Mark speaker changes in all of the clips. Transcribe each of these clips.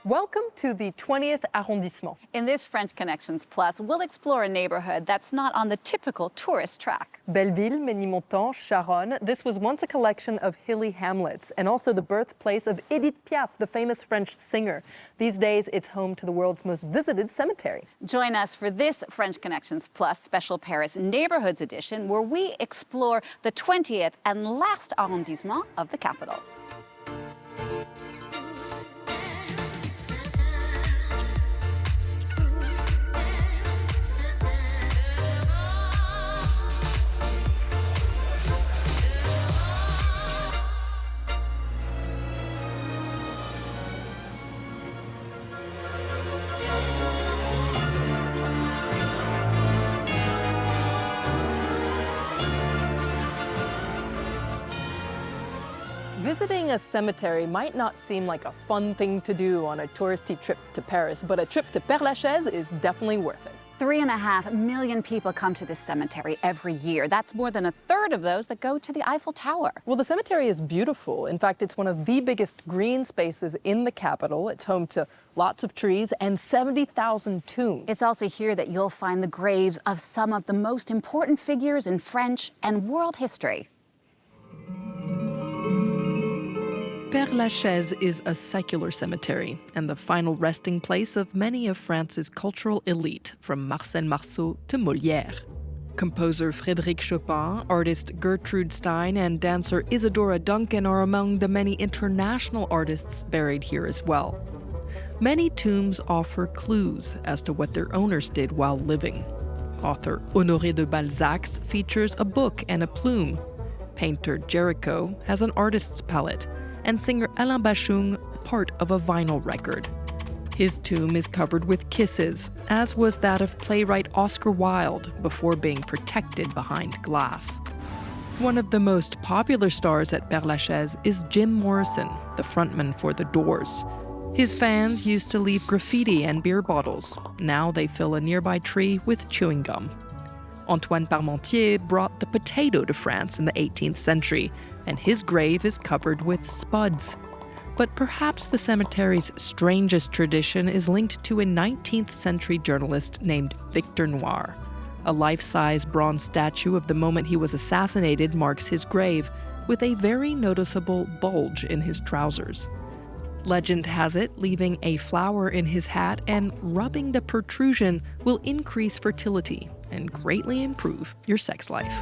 Speaker 1: Welcome to the 20th arrondissement.
Speaker 2: In this French Connections Plus, we'll explore a neighborhood that's not on the typical tourist track.
Speaker 1: Belleville, Ménilmontant, Charonne. This was once a collection of hilly hamlets and also the birthplace of Edith Piaf, the famous French singer. These days, it's home to the world's most visited cemetery.
Speaker 2: Join us for this French Connections Plus special Paris Neighborhoods edition, where we explore the 20th and last arrondissement of the capital.
Speaker 1: Visiting a cemetery might not seem like a fun thing to do on a touristy trip to Paris, but a trip to Père-Lachaise is definitely worth it.
Speaker 2: 3.5 million people come to this cemetery every year. That's more than a third of those that go to the Eiffel Tower.
Speaker 1: Well, the cemetery is beautiful. In fact, it's one of the biggest green spaces in the capital. It's home to lots of trees and 70,000 tombs.
Speaker 2: It's also here that you'll find the graves of some of the most important figures in French and world history.
Speaker 3: Père-Lachaise is a secular cemetery and the final resting place of many of France's cultural elite, from Marcel Marceau to Molière. Composer Frédéric Chopin, artist Gertrude Stein, and dancer Isadora Duncan are among the many international artists buried here as well. Many tombs offer clues as to what their owners did while living. Author Honoré de Balzac's features a book and a plume. Painter Jericho has an artist's palette, and singer Alain Bachung part of a vinyl record. His tomb is covered with kisses, as was that of playwright Oscar Wilde before being protected behind glass. One of the most popular stars at Père-Lachaise is Jim Morrison, the frontman for The Doors. His fans used to leave graffiti and beer bottles. Now they fill a nearby tree with chewing gum. Antoine Parmentier brought the potato to France in the 18th century, and his grave is covered with spuds. But perhaps the cemetery's strangest tradition is linked to a 19th century journalist named Victor Noir. A life-size bronze statue of the moment he was assassinated marks his grave, with a very noticeable bulge in his trousers. Legend has it, leaving a flower in his hat and rubbing the protrusion will increase fertility and greatly improve your sex life.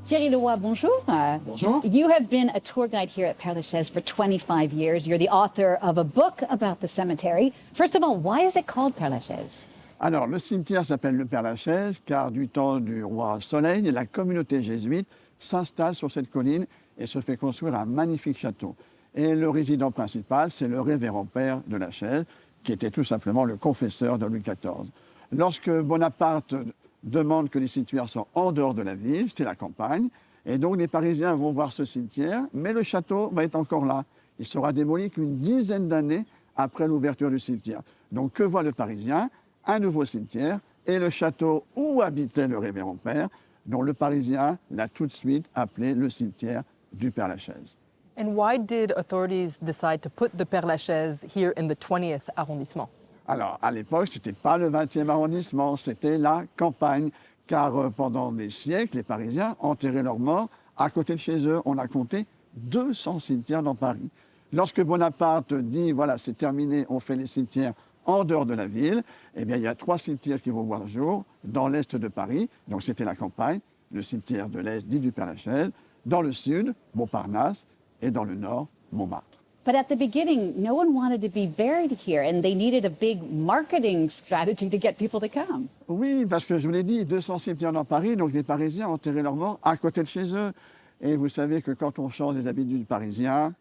Speaker 2: Thierry Leroy, bonjour.
Speaker 4: Bonjour.
Speaker 2: You have been a tour guide here at Père-Lachaise for 25 years. You're the author of a book about the cemetery. First of all, why is it called Père-Lachaise?
Speaker 4: Alors, le cimetière s'appelle le Père-Lachaise car du temps du roi Soleil, la communauté jésuite s'installe sur cette colline et se fait construire un magnifique château. Et le résident principal, c'est le révérend père de Lachaise, qui était tout simplement le confesseur de Louis XIV. Lorsque Bonaparte demande que les cimetières soient en dehors de la ville, c'est la campagne, et donc les Parisiens vont voir ce cimetière, mais le château va être encore là. Il sera démoli qu'une dizaine d'années après l'ouverture du cimetière. Donc que voit le Parisien? Un nouveau cimetière et le château où habitait le révérend père, dont le Parisien l'a tout de suite appelé le cimetière du Père-Lachaise.
Speaker 1: And why did authorities decide to put the Père-Lachaise here in the 20th arrondissement?
Speaker 4: Alors, à l'époque, ce n'était pas le 20e arrondissement, c'était la campagne, car pendant des siècles, les Parisiens enterraient leurs morts à côté de chez eux. On a compté 200 cimetières dans Paris. Lorsque Bonaparte dit, voilà, c'est terminé, on fait les cimetières en dehors de la ville, eh bien, il y a 3 cimetières qui vont voir le jour dans l'est de Paris. Donc, c'était la campagne, le cimetière de l'est dit du Père-Lachaise, dans le sud, Montparnasse, et dans le nord, Montmartre.
Speaker 2: But at the beginning, no one wanted to be buried here, and they needed a big marketing strategy to get people to come.
Speaker 4: Oui, parce que je vous l'ai dit, 200 cimetières dans Paris, donc les Parisiens enterraient leurs morts à côté de chez eux. Et vous savez que quand on change les habitudes parisiens,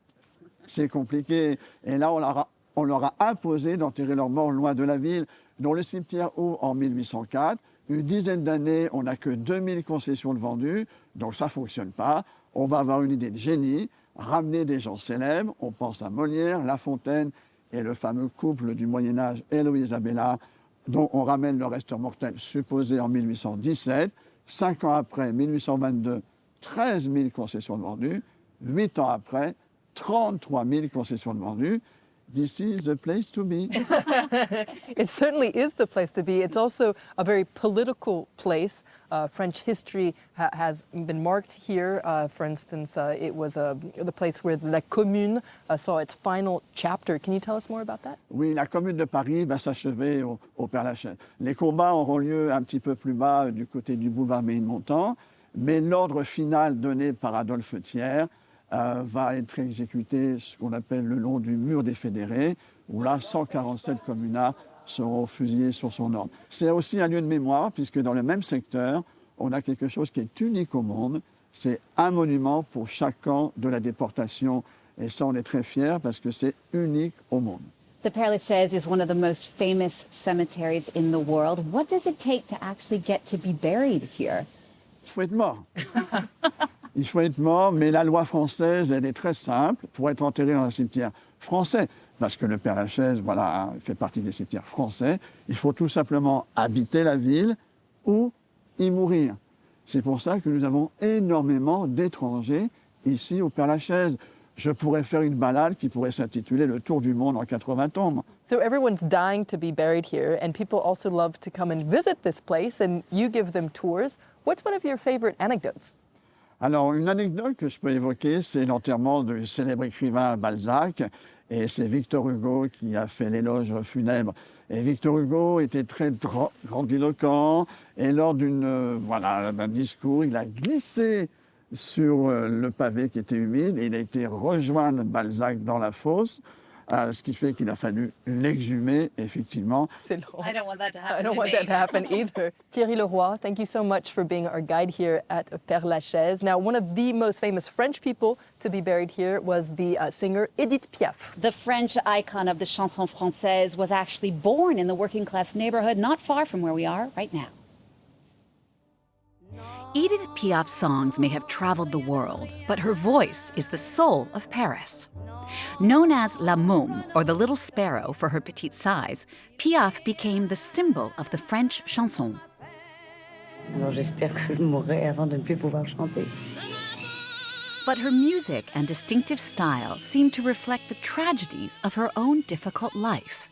Speaker 4: c'est compliqué. Et là, on leur a imposé d'enterrer leurs morts loin de la ville. Donc le cimetière ouvre en 1804. Une dizaine d'années, on n'a que 2000 concessions de vendues, donc ça ne fonctionne pas. On va avoir une idée de génie, ramener des gens célèbres, on pense à Molière, La Fontaine et le fameux couple du Moyen-Âge, Héloïse Isabella, dont on ramène le reste mortel supposé en 1817. 5 ans après, 1822, 13 000 concessions vendues. 8 ans après, 33 000 concessions vendues. This is the place to be.
Speaker 1: It certainly is the place to be. It's also a very political place. French history has been marked here. For instance, it was the place where la Commune saw its final chapter. Can you tell us more about that?
Speaker 4: Oui, la Commune de Paris va s'achever au Père-Lachaise. Les combats auront lieu un petit peu plus bas du côté du boulevard Ménilmontant, mais l'ordre final donné par Adolphe Thiers va être exécuté, ce qu'on appelle le long du mur des fédérés, où là, 147 communards seront fusillés sur son ordre. C'est aussi un lieu de mémoire, puisque dans le même secteur, on a quelque chose qui est unique au monde. C'est un monument pour chaque camp de la déportation. Et ça, on est très fiers, parce que c'est unique au monde.
Speaker 2: The Père-Lachaise is one of the most famous cemeteries in the world. What does it take to actually get to be buried here?
Speaker 4: Il faut être mort. Il faut être mort, mais la loi française, elle est très simple pour être enterré dans un cimetière français. Parce que le Père-Lachaise, voilà, fait partie des cimetières français. Il faut tout simplement habiter la ville ou y mourir. C'est pour ça que nous avons énormément d'étrangers ici au Père-Lachaise. Je pourrais faire une balade qui pourrait s'intituler « Le tour du monde en 80 tombes ».
Speaker 1: So everyone's dying to be buried here, and people also love to come and visit this place, and you give them tours. What's one of your favorite anecdotes?
Speaker 4: Alors, une anecdote que je peux évoquer, c'est l'enterrement du célèbre écrivain Balzac, et c'est Victor Hugo qui a fait l'éloge funèbre. Et Victor Hugo était très grandiloquent, et lors d'un discours, il a glissé sur le pavé qui était humide, et il a été rejoindre Balzac dans la fosse, ce qui fait qu'il a fallu l'exhumer, effectivement.
Speaker 1: C'est long.
Speaker 2: I don't want that to happen.
Speaker 1: I don't want that to happen either. Thierry Leroy, thank you so much for being our guide here at Père-Lachaise. Now, one of the most famous French people to be buried here was the singer Edith Piaf.
Speaker 2: The French icon of the chanson française was actually born in the working-class neighborhood not far from where we are right now. Edith Piaf's songs may have traveled the world, but her voice is the soul of Paris. Known as La Môme, or the Little Sparrow for her petite size, Piaf became the symbol of the French chanson.
Speaker 5: Alors j'espère que je mourrai avant de ne plus pouvoir chanter.
Speaker 2: But her music and distinctive style seem to reflect the tragedies of her own difficult life.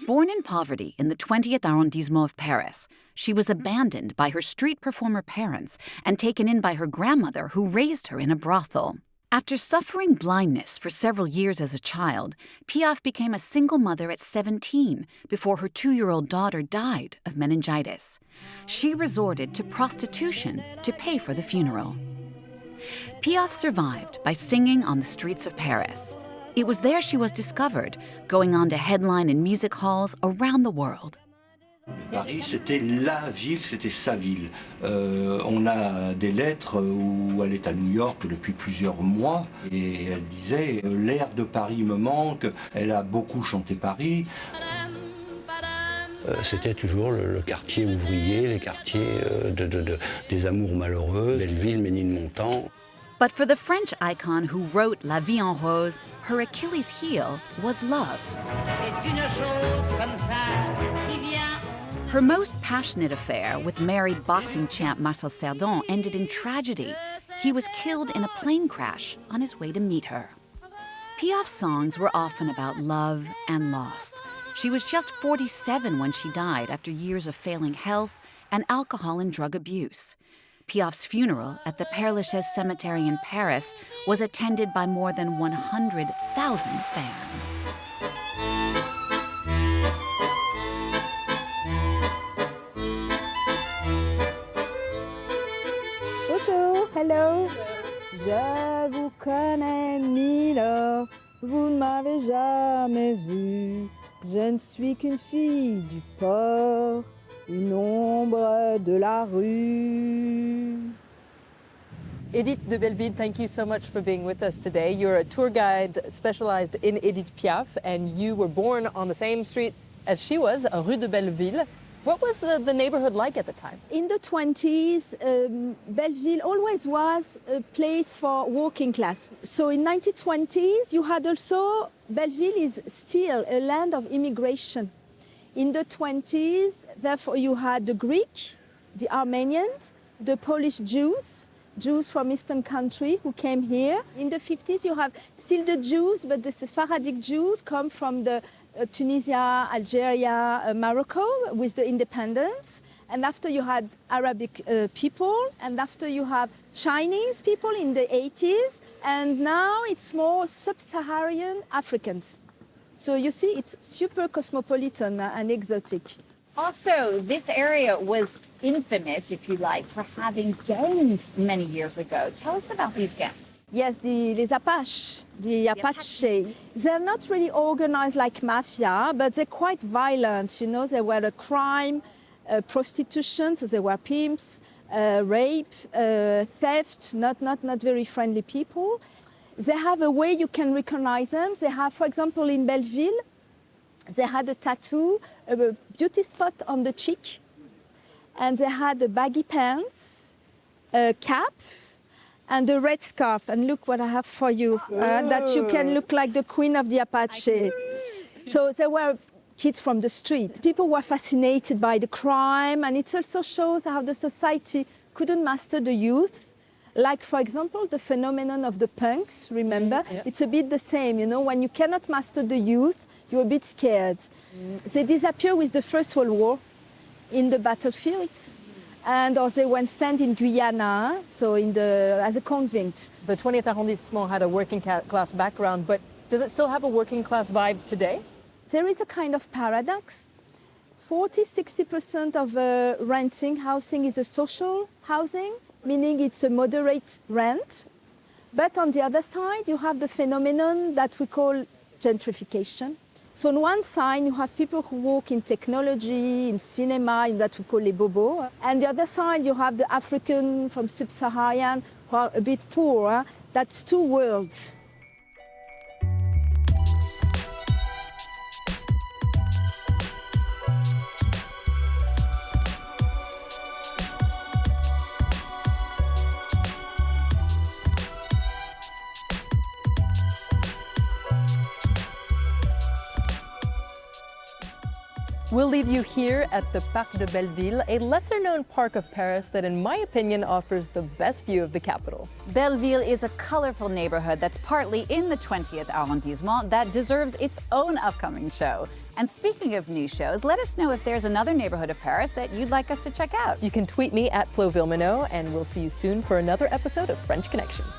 Speaker 2: Born in poverty in the 20th arrondissement of Paris, she was abandoned by her street performer parents and taken in by her grandmother, who raised her in a brothel. After suffering blindness for several years as a child, Piaf became a single mother at 17 before her 2-year-old daughter died of meningitis. She resorted to prostitution to pay for the funeral. Piaf survived by singing on the streets of Paris. It was there she was discovered, going on to headline in music halls around the world.
Speaker 6: Paris, c'était la ville, c'était sa ville. On a des lettres où elle est à New York depuis plusieurs mois et elle disait « L'air de Paris me manque », elle a beaucoup chanté Paris. C'était toujours le quartier ouvrier, les quartiers des amours malheureux, Belleville, Ménilmontant.
Speaker 2: But for the French icon who wrote La Vie en Rose, her Achilles heel was love. Her most passionate affair with married boxing champ Marcel Cerdan ended in tragedy. He was killed in a plane crash on his way to meet her. Piaf's songs were often about love and loss. She was just 47 when she died after years of failing health and alcohol and drug abuse. Piaf's funeral at the Père-Lachaise cemetery in Paris was attended by more than 100,000 fans.
Speaker 7: Bonjour, hello. Je vous connais, Milo. Vous ne m'avez jamais vu. Je ne suis qu'une fille du port, une ombre de la rue.
Speaker 1: Edith de Belleville, thank you so much for being with us today. You're a tour guide specialized in Edith Piaf, and you were born on the same street as she was, Rue de Belleville. What was the neighborhood like at the time?
Speaker 7: In the 20s, Belleville always was a place for working class. So in 1920s, you had also, Belleville is still a land of immigration. In the 20s, therefore, you had the Greek, the Armenians, the Polish Jews from Eastern country who came here. In the 50s, you have still the Jews, but the Sephardic Jews come from the Tunisia, Algeria, Morocco with the independence. And after you had Arabic people, and after you have Chinese people in the 80s, and now it's more sub-Saharan Africans. So you see, it's super cosmopolitan and exotic.
Speaker 8: Also, this area was infamous, if you like, for having gangs many years ago. Tell us about these gangs.
Speaker 7: Yes, the Apache. They're not really organized like mafia, but they're quite violent. You know, they were a crime, prostitution, so they were pimps, rape, theft, not very friendly people. They have a way you can recognize them. They have, for example, in Belleville, they had a tattoo, a beauty spot on the cheek, and they had the baggy pants, a cap, and a red scarf. And look what I have for you, that you can look like the queen of the Apache. So they were kids from the street. People were fascinated by the crime, and it also shows how the society couldn't master the youth. Like, for example, the phenomenon of the punks, remember?
Speaker 1: Yeah.
Speaker 7: It's a bit the same, you know, when you cannot master the youth, you're a bit scared. They disappear with the First World War in the battlefields. And or they went sent in Guyana, so as a convict.
Speaker 1: The 20th arrondissement had a working class background, but does it still have a working class vibe today?
Speaker 7: There is a kind of paradox. 40-60% of renting housing is a social housing, meaning it's a moderate rent. But on the other side, you have the phenomenon that we call gentrification. So on one side, you have people who work in technology, in cinema, in that we call les bobos. And the other side, you have the African from sub-Saharan who are a bit poor. That's two worlds.
Speaker 1: We'll leave you here at the Parc de Belleville, a lesser-known park of Paris that, in my opinion, offers the best view of the capital.
Speaker 2: Belleville is a colorful neighborhood that's partly in the 20th arrondissement that deserves its own upcoming show. And speaking of new shows, let us know if there's another neighborhood of Paris that you'd like us to check out.
Speaker 1: You can tweet me at Villeminot, and we'll see you soon for another episode of French Connections.